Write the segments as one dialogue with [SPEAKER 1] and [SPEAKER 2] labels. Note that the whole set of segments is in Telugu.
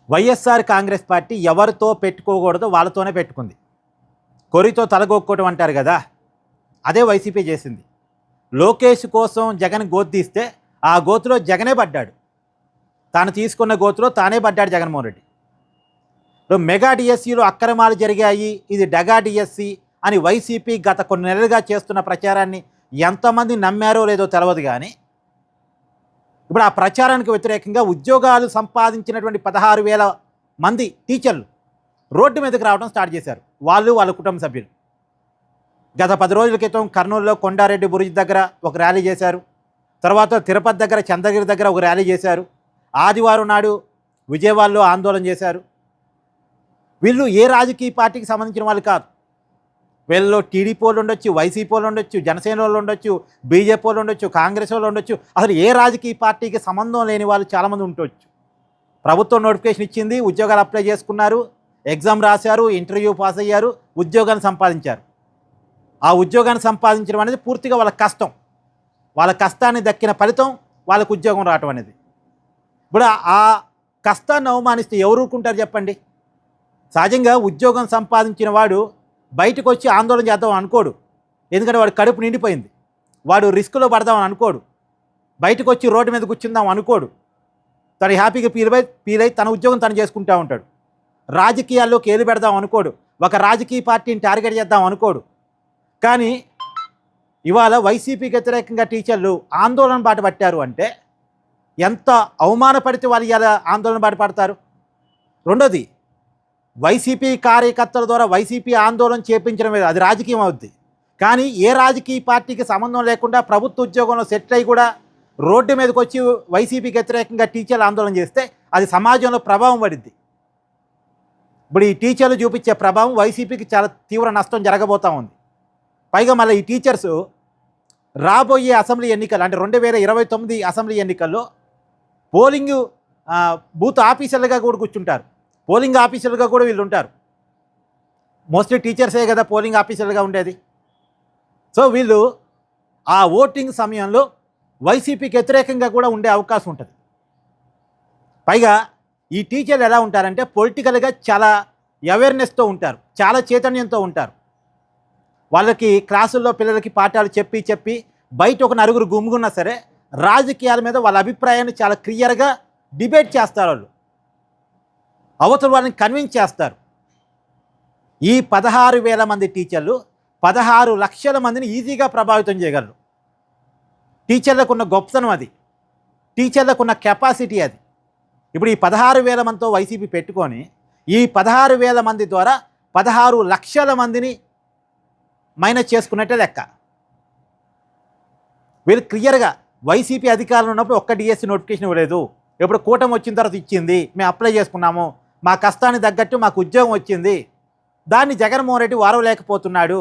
[SPEAKER 1] వైఎస్ఆర్ కాంగ్రెస్ పార్టీ ఎవరితో పెట్టుకోకూడదో వాళ్ళతోనే పెట్టుకుంది. కొరితో తలగొక్కోవడం అంటారు కదా, అదే వైసీపీ చేసింది. లోకేష్ కోసం జగన్ గోతీస్తే ఆ గోతులో జగనే పడ్డాడు. తాను తీసుకున్న గోతులో తానే పడ్డాడు జగన్మోహన్ రెడ్డి. మెగా డిఎస్సీలో అక్రమాలు జరిగాయి, ఇది డగా డిఎస్సీ అని వైసీపీ గత కొన్ని నెలలుగా చేస్తున్న ప్రచారాన్ని ఎంతమంది నమ్మారో లేదో తెలియదు. కానీ ఇప్పుడు ఆ ప్రచారానికి వ్యతిరేకంగా ఉద్యోగాలు సంపాదించినటువంటి 16,000 మంది టీచర్లు రోడ్డు మీదకి రావడం స్టార్ట్ చేశారు. వాళ్ళు వాళ్ళ కుటుంబ సభ్యులు. గత 10 రోజుల క్రితం కర్నూలులో కొండారెడ్డి బురుజ్ దగ్గర ఒక ర్యాలీ చేశారు. తర్వాత తిరుపతి దగ్గర చంద్రగిరి దగ్గర ఒక ర్యాలీ చేశారు. ఆదివారం నాడు విజయవాడలో ఆందోళన చేశారు. వీళ్ళు ఏ రాజకీయ పార్టీకి సంబంధించిన వాళ్ళు కాదు. వీళ్ళలో టీడీపీ వాళ్ళు ఉండొచ్చు, వైసీపీ వాళ్ళు ఉండొచ్చు, జనసేన వాళ్ళు ఉండొచ్చు, బీజేపీ వాళ్ళు ఉండొచ్చు, కాంగ్రెస్ వాళ్ళు ఉండొచ్చు. అసలు ఏ రాజకీయ పార్టీకి సంబంధం లేని వాళ్ళు చాలామంది ఉండొచ్చు. ప్రభుత్వం నోటిఫికేషన్ ఇచ్చింది, ఉద్యోగాలు అప్లై చేసుకున్నారు, ఎగ్జామ్ రాశారు, ఇంటర్వ్యూ పాస్ అయ్యారు, ఉద్యోగాన్ని సంపాదించారు. ఆ ఉద్యోగాన్ని సంపాదించడం అనేది పూర్తిగా వాళ్ళ కష్టం. వాళ్ళ కష్టాన్ని దక్కిన ఫలితం వాళ్ళకు ఉద్యోగం రావటం అనేది. ఇప్పుడు ఆ కష్టాన్ని అవమానిస్తే ఎవరు ఊరుకుంటారు చెప్పండి? సహజంగా ఉద్యోగం సంపాదించిన వాడు బయటకు వచ్చి ఆందోళన చేద్దాం అనుకోడు. ఎందుకంటే వాడు కడుపు నిండిపోయింది. వాడు రిస్క్లో పడదామని అనుకోడు. బయటకు వచ్చి రోడ్డు మీద కూర్చుందాం అనుకోడు. తను హ్యాపీగా ఫీల్ అయి తన ఉద్యోగం తను చేసుకుంటూ ఉంటాడు. రాజకీయాల్లోకి ఏలు పెడదాం అనుకోడు. ఒక రాజకీయ పార్టీని టార్గెట్ చేద్దాం అనుకోడు. కానీ ఇవాళ వైసీపీకి వ్యతిరేకంగా టీచర్లు ఆందోళన బాట పట్టారు అంటే ఎంత అవమానపడితే వాళ్ళు ఇలా ఆందోళన బాట పడతారు. రెండోది, వైసీపీ కార్యకర్తల ద్వారా వైసీపీ ఆందోళన చేపించడం మీద అది రాజకీయం అవుద్ది. కానీ ఏ రాజకీయ పార్టీకి సంబంధం లేకుండా ప్రభుత్వ ఉద్యోగంలో సెటిల్ అయ్యి కూడా రోడ్డు మీదకి వచ్చి వైసీపీకి వ్యతిరేకంగా టీచర్లు ఆందోళన చేస్తే అది సమాజంలో ప్రభావం పడిద్ది. ఇప్పుడు ఈ టీచర్లు చూపించే ప్రభావం వైసీపీకి చాలా తీవ్ర నష్టం జరగబోతూ ఉంది. పైగా మళ్ళీ ఈ టీచర్స్ రాబోయే అసెంబ్లీ ఎన్నికలు అంటే 2029 అసెంబ్లీ ఎన్నికల్లో పోలింగ్ బూత్ ఆఫీసర్లుగా కూడా కూర్చుంటారు. పోలింగ్ ఆఫీసర్లుగా కూడా వీళ్ళు ఉంటారు. మోస్ట్లీ టీచర్సే కదా పోలింగ్ ఆఫీసర్లుగా ఉండేది. సో వీళ్ళు ఆ ఓటింగ్ సమయంలో వైసీపీకి వ్యతిరేకంగా కూడా ఉండే అవకాశం ఉంటుంది. పైగా ఈ టీచర్లు ఎలా ఉంటారంటే పొలిటికల్గా చాలా అవేర్నెస్తో ఉంటారు, చాలా చైతన్యంతో ఉంటారు. వాళ్ళకి క్లాసుల్లో పిల్లలకి పాఠాలు చెప్పి బయట ఒక నలుగురు గుమ్ముకున్నా సరే రాజకీయాల మీద వాళ్ళ అభిప్రాయాన్ని చాలా క్లియర్గా డిబేట్ చేస్తారు. వాళ్ళు అవతల వాళ్ళని కన్విన్స్ చేస్తారు. ఈ 16,000 మంది టీచర్లు 16 లక్షల మందిని ఈజీగా ప్రభావితం చేయగలరు. టీచర్లకు ఉన్న గొప్పతనం అది, టీచర్లకు ఉన్న కెపాసిటీ అది. ఇప్పుడు ఈ 16,000 మందితో వైసీపీ పెట్టుకొని ఈ 16,000 మంది ద్వారా 16 లక్షల మందిని మైనస్ చేసుకున్నట్టే లెక్క. వీళ్ళు క్లియర్గా వైసీపీ అధికారంలో ఉన్నప్పుడు ఒక్క డిఎస్సీ నోటిఫికేషన్ ఇవ్వలేదు. ఇప్పుడు కూటమి వచ్చిన తర్వాత ఇచ్చింది, మేము అప్లై చేసుకున్నాము, మా కష్టానికి తగ్గట్టు మాకు ఉద్యోగం వచ్చింది, దాన్ని జగన్మోహన్ రెడ్డి వారవలేకపోతున్నాడు.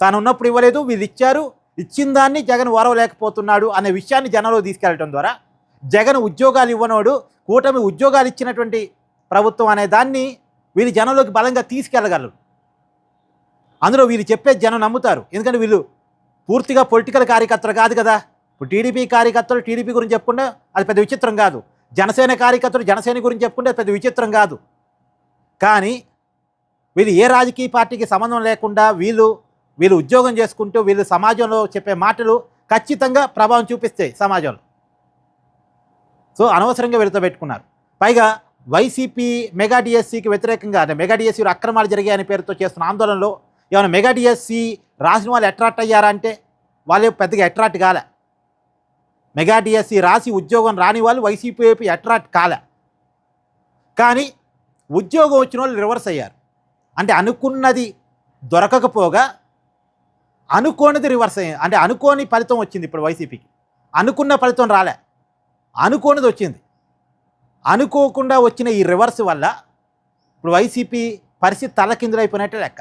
[SPEAKER 1] తాను ఉన్నప్పుడు ఇవ్వలేదు, వీళ్ళు ఇచ్చారు, ఇచ్చిన దాన్ని జగన్ వారవలేకపోతున్నాడు అనే విషయాన్ని జనంలో తీసుకెళ్లడం ద్వారా జగన్ ఉద్యోగాలు ఇవ్వనోడు, కూటమి ఉద్యోగాలు ఇచ్చినటువంటి ప్రభుత్వం అనే దాన్ని వీళ్ళు జనంలోకి బలంగా తీసుకెళ్ళగలరు. అందులో వీళ్ళు చెప్పే జనం నమ్ముతారు. ఎందుకంటే వీళ్ళు పూర్తిగా పొలిటికల్ కార్యకర్తలు కాదు కదా. ఇప్పుడు టీడీపీ కార్యకర్తలు టీడీపీ గురించి చెప్పుకుంటే అది పెద్ద విచిత్రం కాదు. జనసేన కార్యకర్తలు జనసేన గురించి చెప్పుకుంటే పెద్ద విచిత్రం కాదు. కానీ వీళ్ళు ఏ రాజకీయ పార్టీకి సంబంధం లేకుండా వీళ్ళు ఉద్యోగం చేసుకుంటూ వీళ్ళు సమాజంలో చెప్పే మాటలు ఖచ్చితంగా ప్రభావం చూపిస్తాయి సమాజంలో. సో అనవసరంగా వీళ్ళతో పెట్టుకున్నారు. పైగా వైసీపీ మెగా డిఎస్సీకి వ్యతిరేకంగా అంటే మెగా డిఎస్సీలో అక్రమాలు జరిగాయని పేరుతో చేస్తున్న ఆందోళనలో ఏమైనా మెగా డిఎస్సీ రాసిన వాళ్ళు అట్రాక్ట్ అయ్యారా అంటే వాళ్ళు పెద్దగా అట్రాక్ట్ కాలే. మెగా డిఎస్సీ రాసి ఉద్యోగం రాని వాళ్ళు వైసీపీ వైపు అట్రాక్ట్ కాలే. కానీ ఉద్యోగం వచ్చిన వాళ్ళు రివర్స్ అయ్యారు. అంటే అనుకున్నది దొరకకపోగా అనుకోనిది రివర్స్ అయ్యింది. అంటే అనుకోని ఫలితం వచ్చింది. ఇప్పుడు వైసీపీకి అనుకున్న ఫలితం రాలే, అనుకోనిది వచ్చింది. అనుకోకుండా వచ్చిన ఈ రివర్స్ వల్ల ఇప్పుడు వైసీపీ పరిస్థితి తలకిందులైపోయినట్టే లెక్క.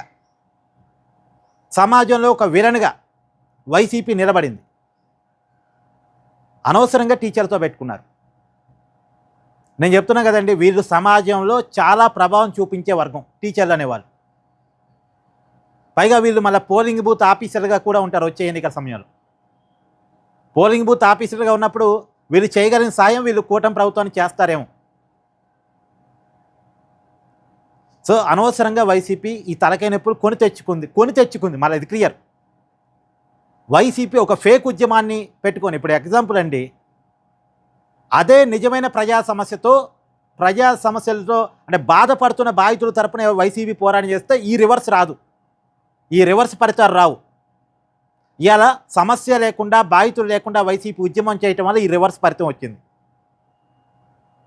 [SPEAKER 1] సమాజంలో ఒక విలన్గా వైసీపీ నిలబడింది. అనవసరంగా టీచర్తో పెట్టుకున్నారు. నేను చెప్తున్నా కదండి, వీళ్ళు సమాజంలో చాలా ప్రభావం చూపించే వర్గం టీచర్లు అనేవాళ్ళు. పైగా వీళ్ళు మళ్ళీ పోలింగ్ బూత్ ఆఫీసర్గా కూడా ఉంటారు వచ్చే ఎన్నికల సమయంలో. పోలింగ్ బూత్ ఆఫీసర్గా ఉన్నప్పుడు వీళ్ళు చేయగలిగిన సాయం వీళ్ళు కూటమి ప్రభుత్వానికి చేస్తారేమో. సో అనవసరంగా వైసీపీ ఈ తలకాయ నొప్పులు కొని తెచ్చుకుంది మళ్ళీ ఇది క్లియర్. వైసీపీ ఒక ఫేక్ ఉద్యమాన్ని పెట్టుకొని, ఇప్పుడు ఎగ్జాంపుల్ అండి, అదే నిజమైన ప్రజా సమస్యలతో అంటే బాధపడుతున్న బాధితుల తరపున వైసీపీ పోరాటం చేస్తే ఈ రివర్స్ రాదు, ఈ రివర్స్ పరితారు రావు. ఇవాళ సమస్య లేకుండా బాధితులు లేకుండా వైసీపీ ఉద్యమం చేయటం వల్ల ఈ రివర్స్ ఫలితం వచ్చింది.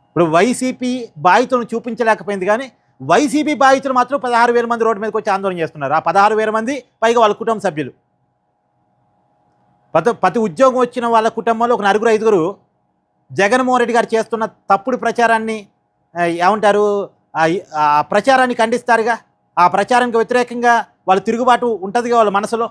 [SPEAKER 1] ఇప్పుడు వైసీపీ బాధితులను చూపించలేకపోయింది, కానీ వైసీపీ బాధితులు మాత్రం 16,000 మంది రోడ్డు మీదకి వచ్చి ఆందోళన చేస్తున్నారు. ఆ 16,000 మంది పైగా వాళ్ళ కుటుంబ సభ్యులు. ప్రతి ఉద్యోగం వచ్చిన వాళ్ళ కుటుంబంలో ఒక 4-5 జగన్మోహన్ రెడ్డి గారు చేస్తున్న తప్పుడు ప్రచారాన్ని ఏమంటారు, ఆ ప్రచారాన్ని ఖండిస్తారుగా. ఆ ప్రచారానికి వ్యతిరేకంగా వాళ్ళ తిరుగుబాటు ఉంటుందిగా వాళ్ళ మనసులో.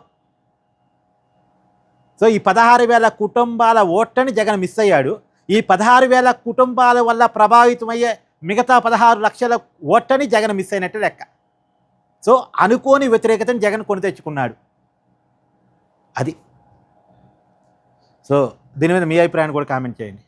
[SPEAKER 1] సో ఈ 16,000 కుటుంబాల ఓట్లని జగన్ మిస్ అయ్యాడు. ఈ 16,000 కుటుంబాల వల్ల ప్రభావితమయ్యే మిగతా 16 లక్షల ఓట్లని జగన్ మిస్ అయినట్టు లెక్క. సో అనుకోని వ్యతిరేకతను జగన్ కొని తెచ్చుకున్నాడు. అది. సో దీని మీద మీ అభిప్రాయాన్ని కూడా కామెంట్ చేయండి.